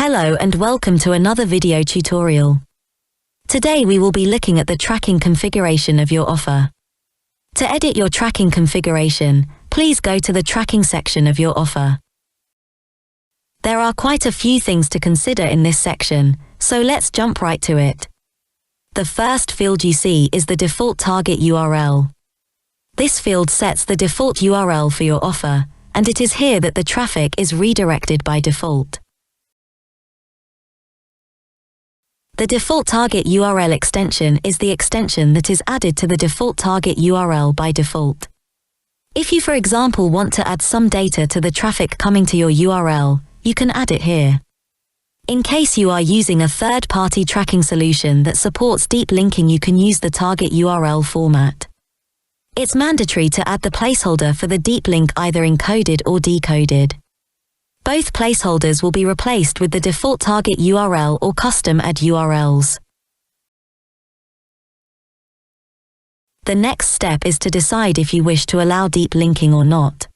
Hello and welcome to another video tutorial. Today we will be looking at the tracking configuration of your offer. To edit your tracking configuration, please go to the tracking section of your offer. There are quite a few things to consider in this section, so let's jump right to it. The first field you see is the default target URL. This field sets the default URL for your offer, and it is here that the traffic is redirected by default. The default target URL extension is the extension that is added to the default target URL by default. If you, for example, want to add some data to the traffic coming to your URL, you can add it here. In case you are using a third-party tracking solution that supports deep linking, you can use the target URL format. It's mandatory to add the placeholder for the deep link either encoded or decoded. Both placeholders will be replaced with the default target URL or custom add URLs. The next step is to decide if you wish to allow deep linking or not.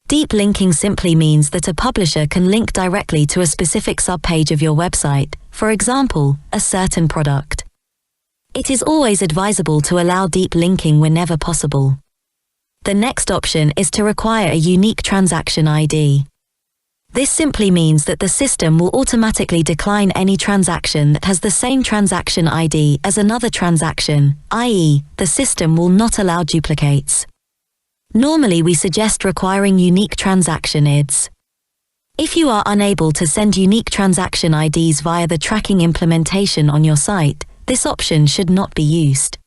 Deep linking simply means that a publisher can link directly to a specific subpage of your website, for example, a certain product. It is always advisable to allow deep linking whenever possible. The next option is to require a unique transaction ID. This simply means that the system will automatically decline any transaction that has the same transaction ID as another transaction, i.e., the system will not allow duplicates. Normally we suggest requiring unique transaction IDs. If you are unable to send unique transaction IDs via the tracking implementation on your site, this option should not be used.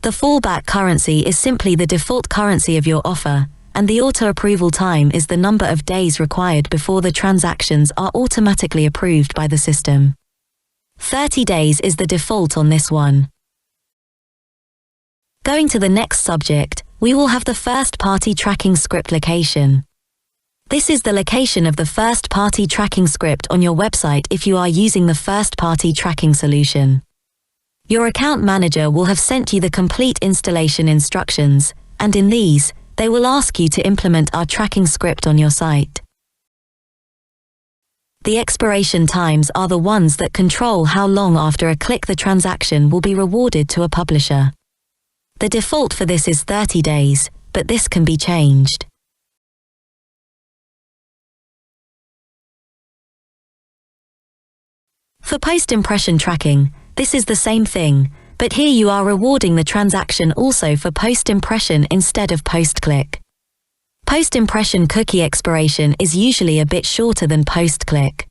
The fallback currency is simply the default currency of your offer, and the auto-approval time is the number of days required before the transactions are automatically approved by the system. 30 days is the default on this one. Going to the next subject, we will have the first-party tracking script location. This is the location of the first-party tracking script on your website if you are using the first-party tracking solution. Your account manager will have sent you the complete installation instructions, and in these, they will ask you to implement our tracking script on your site. The expiration times are the ones that control how long after a click the transaction will be rewarded to a publisher. The default for this is 30 days, but this can be changed. For post-impression tracking, this is the same thing, but here you are rewarding the transaction also for post-impression instead of post-click. Post-impression cookie expiration is usually a bit shorter than post-click.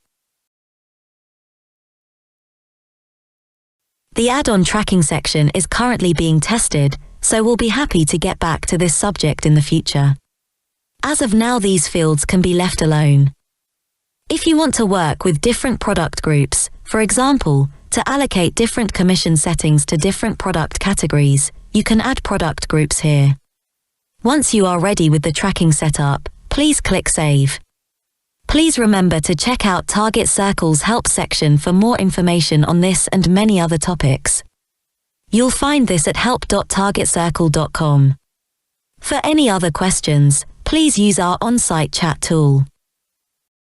The add-on tracking section is currently being tested, so we'll be happy to get back to this subject in the future. As of now, these fields can be left alone. If you want to work with different product groups, for example, to allocate different commission settings to different product categories, you can add product groups here. Once you are ready with the tracking setup, please click Save. Please remember to check out Target Circle's help section for more information on this and many other topics. You'll find this at help.targetcircle.com. For any other questions, please use our on-site chat tool.